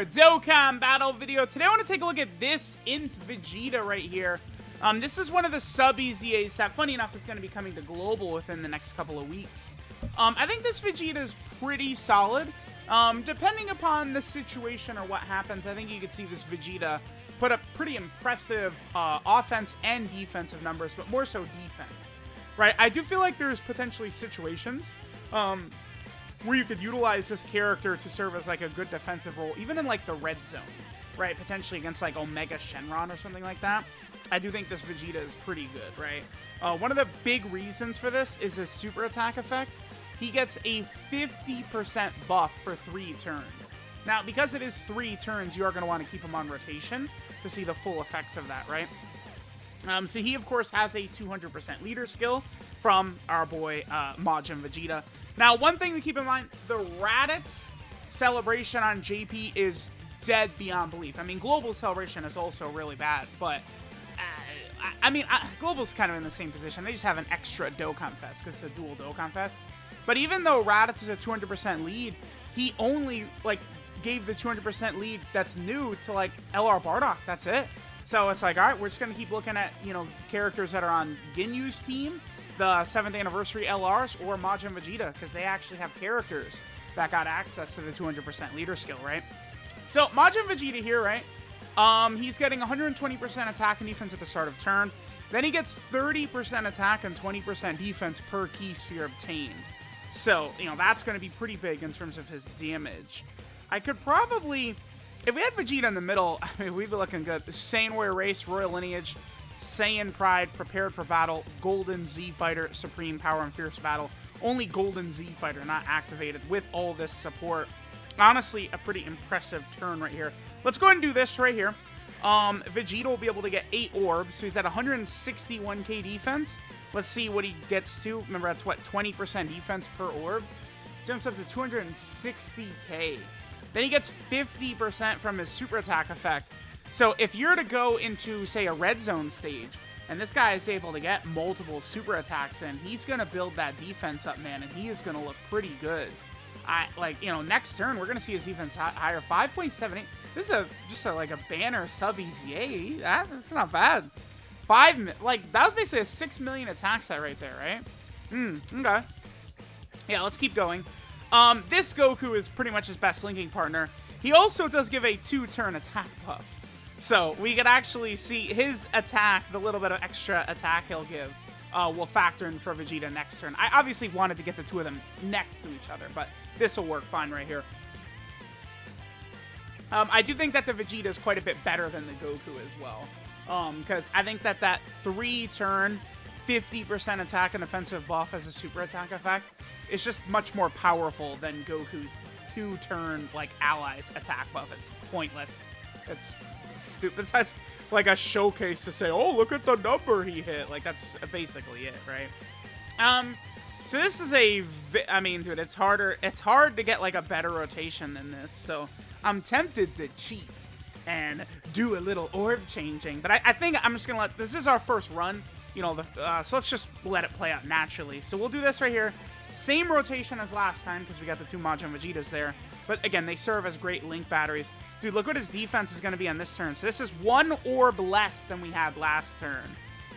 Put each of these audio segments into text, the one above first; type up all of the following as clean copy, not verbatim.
another Dokkan battle video. Today I want to take a look at this INT Vegeta right here. This is one of the sub EZAs that, funny enough, is going to be coming to global within the next couple of weeks. I think this Vegeta is pretty solid. Depending upon the situation or what happens, I think you could see this Vegeta put up pretty impressive offense and defensive numbers, but more so defense. Right? I do feel like there's potentially situations where you could utilize this character to serve as like a good defensive role, even in like the red zone, right? Potentially against like Omega Shenron or something like that. I do think this Vegeta is pretty good, right? One of the big reasons for this is his super attack effect. He gets a 50% buff for 3 turns. Now, because it is 3 turns, you are going to want to keep him on rotation to see the full effects of that, right? So he, of course, has a 200% leader skill from our boy Majin Vegeta. Now, one thing to keep in mind, the Raditz celebration on JP is dead beyond belief. I mean, Global celebration is also really bad, but Global's kind of in the same position. They just have an extra Dokkan Fest because it's a dual Dokkan Fest. But even though Raditz is a 200% lead, he only, like, gave the 200% lead that's new to, like, LR Bardock. That's it. So it's like, all right, we're just going to keep looking at, you know, characters that are on Ginyu's team, the 7th anniversary LRs, or Majin Vegeta, because they actually have characters that got access to the 200% leader skill, right? So Majin Vegeta here, right? He's getting 120% attack and defense at the start of turn. Then he gets 30% attack and 20% defense per key sphere obtained. So, you know, that's going to be pretty big in terms of his damage. I could probably, if we had Vegeta in the middle, I mean, we'd be looking good. Saiyan Warrior Race, Royal Lineage, Saiyan Pride, Prepared for Battle, Golden Z Fighter, Supreme Power, and Fierce Battle. Only Golden Z Fighter not activated with all this support. Honestly, a pretty impressive turn right here. Let's go ahead and do this right here. Vegeta will be able to get 8 orbs, so he's at 161k defense. Let's see what he gets to. Remember, that's what, 20% defense per orb? Jumps up to 260k. Then he gets 50% from his super attack effect. So if you're to go into, say, a red zone stage, and this guy is able to get multiple super attacks in, he's going to build that defense up, man, and he is going to look pretty good. Next turn, we're going to see his defense higher. 5.78. This is just like a banner sub EZA. That's not bad. That was basically a 6 million attack set right there, right? Okay. Yeah, let's keep going. This Goku is pretty much his best linking partner. He also does give a 2-turn attack buff. So we could actually see his attack, the little bit of extra attack he'll give, will factor in for Vegeta next turn. I obviously wanted to get the two of them next to each other, but this will work fine right here. I do think that the Vegeta is quite a bit better than the Goku as well. Because I think that 3-turn, 50% attack and offensive buff as a super attack effect is just much more powerful than Goku's 2-turn, like, allies attack buff. It's pointless. It's stupid. That's like a showcase to say, oh, look at the number he hit. Like, that's basically it, right? So this is I mean, dude, it's hard to get, like, a better rotation than this. So I'm tempted to cheat and do a little orb changing, but I think I'm just gonna this is our first run, you know, so let's just let it play out naturally. So we'll do this right here. Same rotation as last time, because we got the 2 Majin Vegetas there. But again, they serve as great link batteries. Dude, look what his defense is going to be on this turn. So this is 1 orb less than we had last turn.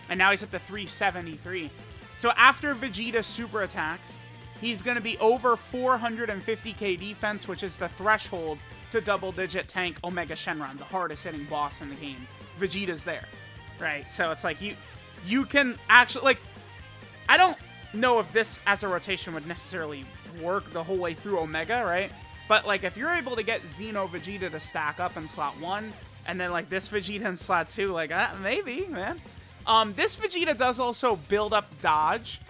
And now he's up to 373. So after Vegeta super attacks, he's going to be over 450k defense, which is the threshold to double-digit tank Omega Shenron, the hardest-hitting boss in the game. Vegeta's there, right? So it's like you can actually, like, I don't know if this as a rotation would necessarily work the whole way through Omega, right? But, like, if you're able to get Xeno Vegeta to stack up in slot 1, and then, like, this Vegeta in slot 2, like, maybe, man. This Vegeta does also build up dodge.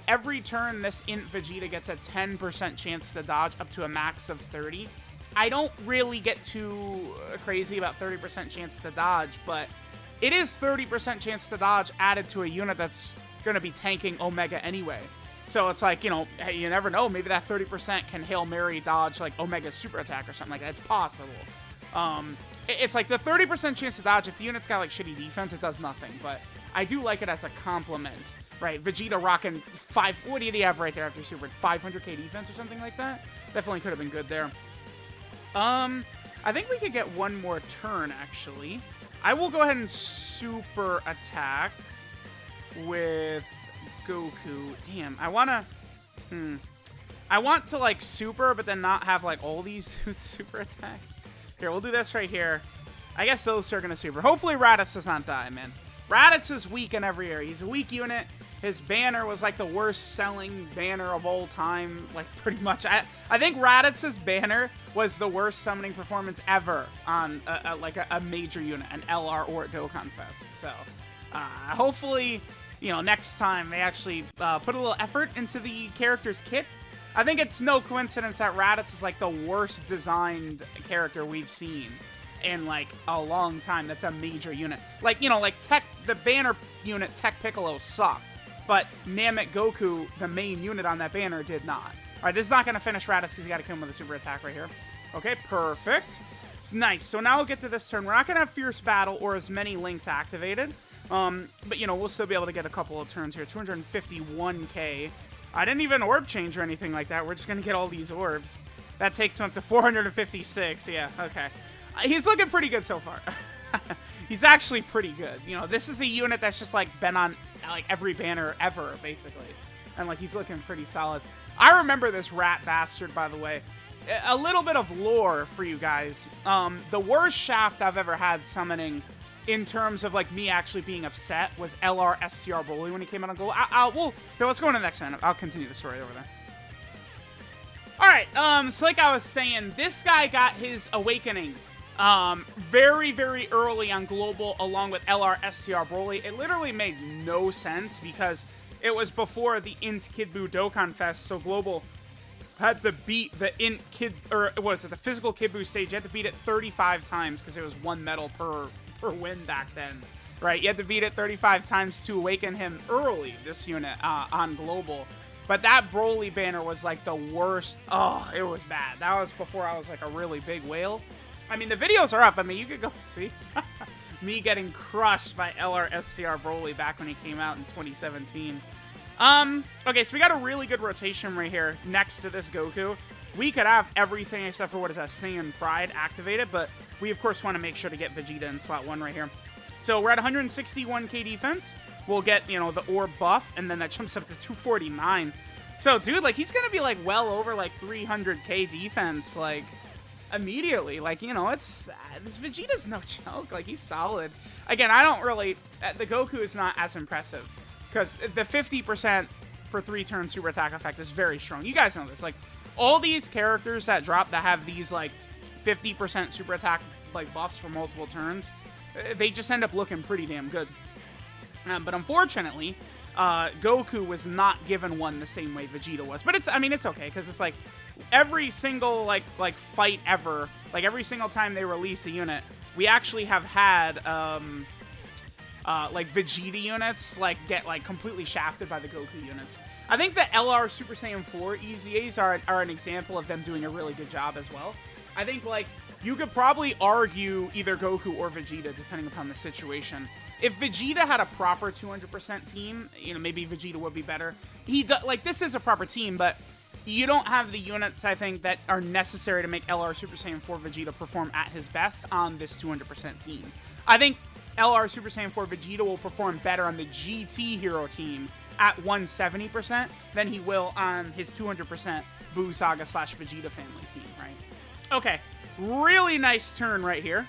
Every turn, this INT Vegeta gets a 10% chance to dodge up to a max of 30. I don't really get too crazy about 30% chance to dodge, but it is 30% chance to dodge added to a unit that's going to be tanking Omega anyway. So it's like, you know, hey, you never know. Maybe that 30% can Hail Mary dodge, like, Omega's super attack or something like that. It's possible. It's like the 30% chance to dodge. If the unit's got, like, shitty defense, it does nothing. But I do like it as a compliment, right? Vegeta rocking what did he have right there after super? 500k defense or something like that? Definitely could have been good there. I think we could get one more turn, actually. I will go ahead and super attack with Goku. Damn, I want to, like, super, but then not have, like, all these dudes super attack. Here, we'll do this right here. I guess those two are going to super. Hopefully Raditz does not die, man. Raditz is weak in every area. He's a weak unit. His banner was, like, the worst selling banner of all time, like, pretty much. I think Raditz's banner was the worst summoning performance ever on, a major unit, an LR or a Dokkan Fest. So, hopefully, you know, next time they actually put a little effort into the character's kit. I think it's no coincidence that Raditz is, like, the worst designed character we've seen in, like, a long time. That's a major unit. Like, you know, like, the banner unit, Tech Piccolo, sucked. But Namek Goku, the main unit on that banner, did not. All right, this is not going to finish Raditz because you got to kill him with a super attack right here. Okay, perfect. It's nice. So now we'll get to this turn. We're not going to have Fierce Battle or as many links activated. But, you know, we'll still be able to get a couple of turns here. 251k. I didn't even orb change or anything like that. We're just going to get all these orbs. That takes him up to 456. Yeah, okay. He's looking pretty good so far. He's actually pretty good. You know, this is a unit that's just, like, been on, like, every banner ever, basically. And, like, he's looking pretty solid. I remember this rat bastard, by the way. A little bit of lore for you guys. The worst shaft I've ever had summoning in terms of, like, me actually being upset was LR SCR Broly when he came out on gold. Here, let's go on to the next one. I'll continue the story over there. Alright, so like I was saying, this guy got his awakening very, very early on Global, along with LR SCR Broly. It literally made no sense because it was before the INT Kid Buu Dokkan Fest, so Global had to beat the INT Kid, or what is it, the physical Kid Buu stage. You had to beat it 35 times because it was one medal per win back then, right? You had to beat it 35 times to awaken him early, this unit, on Global. But that Broly banner was like the worst. Oh, it was bad. That was before I was like a really big whale. I mean, the videos are up. I mean, you could go see me getting crushed by LR SCR Broly back when he came out in 2017. Okay, so we got a really good rotation right here next to this Goku. We could have everything except for, what is that, Saiyan Pride activated, but we, of course, want to make sure to get Vegeta in slot 1 right here. So we're at 161k defense. We'll get, you know, the orb buff, and then that jumps up to 249. So, dude, like, he's going to be, like, well over, like, 300k defense, like, immediately. Like, you know, it's, this Vegeta's no joke. Like, he's solid. Again, I don't really, the Goku is not as impressive, because the 50% for 3-turn super attack effect is very strong. You guys know this. Like, all these characters that drop that have these, like, 50% super attack, like, buffs for multiple turns, they just end up looking pretty damn good. But unfortunately, Goku was not given one the same way Vegeta was. But it's, I mean, it's okay, because it's like every single like fight ever, like every single time they release a unit, we actually have had like Vegeta units like get like completely shafted by the Goku units. I think the LR Super Saiyan 4 EZAs are an example of them doing a really good job as well. I think like you could probably argue either Goku or Vegeta depending upon the situation. If Vegeta had a proper 200% team, you know, maybe Vegeta would be better. Like, this is a proper team, but you don't have the units, I think, that are necessary to make LR Super Saiyan 4 Vegeta perform at his best on this 200% team. I think LR Super Saiyan 4 Vegeta will perform better on the GT Hero team at 170% than he will on his 200% Buu Saga / Vegeta family team, right? Okay, really nice turn right here.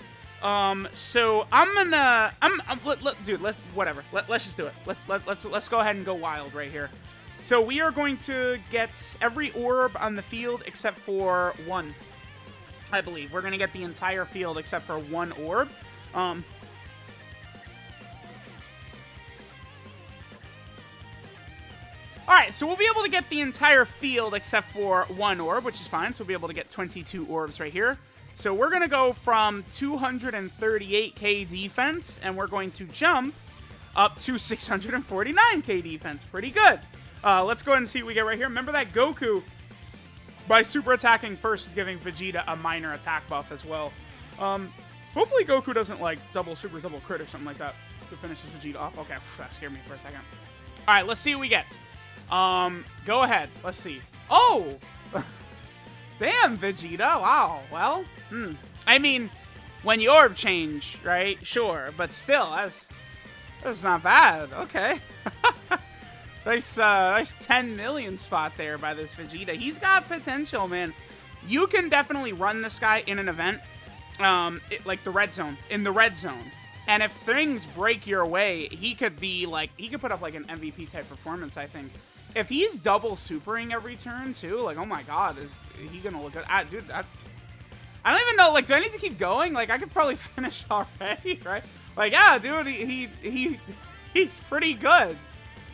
So I'm gonna, dude, let's just do it. Let's go ahead and go wild right here. So we are going to get every orb on the field except for one. I believe we're gonna get the entire field except for one orb. All right, so we'll be able to get the entire field except for one orb, which is fine. So we'll be able to get 22 orbs right here. So we're going to go from 238k defense, and we're going to jump up to 649k defense. Pretty good. Let's go ahead and see what we get right here. Remember that Goku, by super attacking first, is giving Vegeta a minor attack buff as well. Hopefully Goku doesn't, like, double crit or something like that to finish his Vegeta off. Okay, that scared me for a second. All right, let's see what we get. Go ahead. Let's see. Oh! Damn, Vegeta. Wow. Well, I mean, when you orb change, right? Sure, but still, that's not bad. Okay. Nice 10 million spot there by this Vegeta. He's got potential, man. You can definitely run this guy in an event, like the red zone, in the red zone. And if things break your way, he could put up like an MVP type performance, I think. If he's double supering every turn too, like, oh my god, is he gonna look good? Dude, I don't even know, like, do I need to keep going? Like, I could probably finish already, right? Like, yeah, dude, he's pretty good.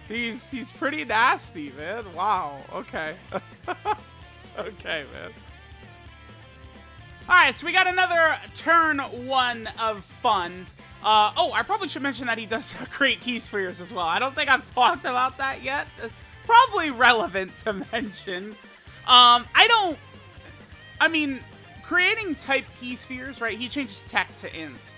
He's pretty nasty, man. Wow. Okay. Okay, man. Alright, so we got another turn 1 of fun. Oh, I probably should mention that he does create key spheres as well. I don't think I've talked about that yet. Probably relevant to mention. I mean, creating type key spheres, right? He changes tech to int.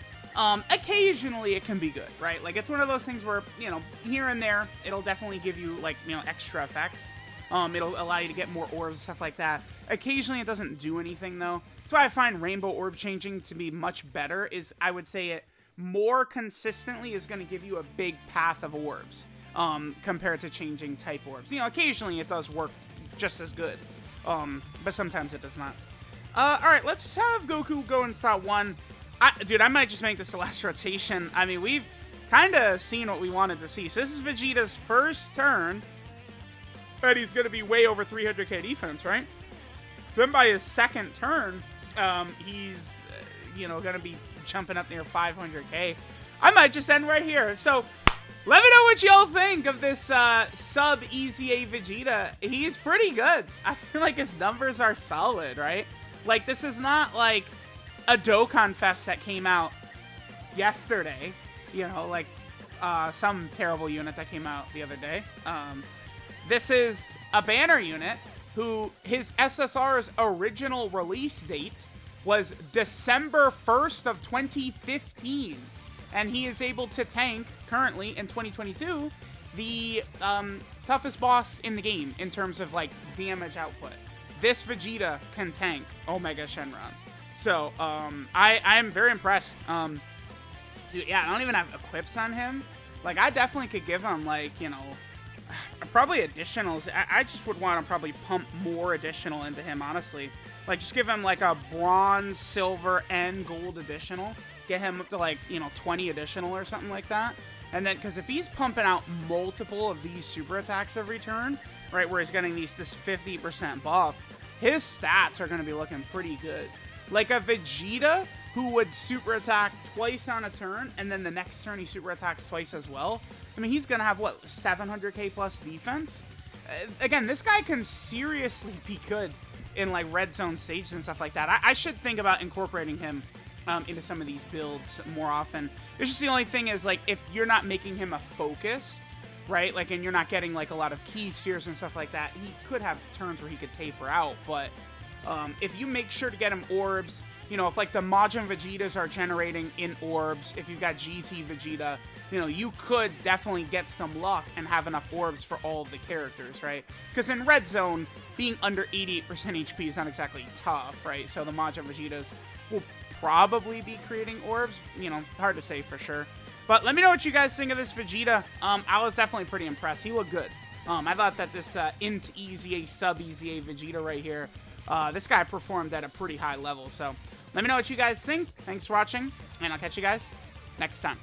Occasionally it can be good, right? Like, it's one of those things where, you know, here and there, it'll definitely give you, like, you know, extra effects. It'll allow you to get more orbs, stuff like that. Occasionally it doesn't do anything, though. That's why I find rainbow orb changing to be much better, is I would say it more consistently is going to give you a big path of orbs, compared to changing type orbs. You know, occasionally it does work just as good, but sometimes it does not. Alright, let's have Goku go in slot 1. Dude, I might just make this the last rotation. I mean, we've kind of seen what we wanted to see. So this is Vegeta's first turn, and he's going to be way over 300k defense, right? Then by his second turn, he's, you know, going to be jumping up near 500k. I might just end right here. So let me know what y'all think of this sub EZA Vegeta. He's pretty good. I feel like his numbers are solid, right? Like, this is not like a Dokkan Fest that came out yesterday, you know, like some terrible unit that came out the other day. This is a banner unit who his SSR's original release date was December 1st of 2015, and he is able to tank currently in 2022 the toughest boss in the game in terms of like damage output. This Vegeta can tank Omega Shenron. So, I am very impressed. Dude, yeah, I don't even have equips on him. Like, I definitely could give him, like, you know, probably additionals. I just would want to probably pump more additional into him, honestly. Like, just give him, like, a bronze, silver, and gold additional. Get him up to, like, you know, 20 additional or something like that. And then, because if he's pumping out multiple of these super attacks every turn, right, where he's getting this 50% buff, his stats are going to be looking pretty good. Like a Vegeta who would super attack twice on a turn, and then the next turn he super attacks twice as well. I mean, he's going to have, what, 700k plus defense? Again, this guy can seriously be good in, like, red zone stages and stuff like that. I should think about incorporating him into some of these builds more often. It's just the only thing is, like, if you're not making him a focus, right, like, and you're not getting, like, a lot of key spheres and stuff like that, he could have turns where he could taper out, but if you make sure to get him orbs, you know, if, like, the Majin Vegetas are generating in orbs, if you've got GT Vegeta, you know, you could definitely get some luck and have enough orbs for all of the characters, right? Because in red zone, being under 88% HP is not exactly tough, right? So the Majin Vegetas will probably be creating orbs. You know, hard to say for sure. But let me know what you guys think of this Vegeta. I was definitely pretty impressed. He looked good. I thought that this INT EZA sub EZA Vegeta right here, this guy performed at a pretty high level. So let me know what you guys think. Thanks for watching, and I'll catch you guys next time.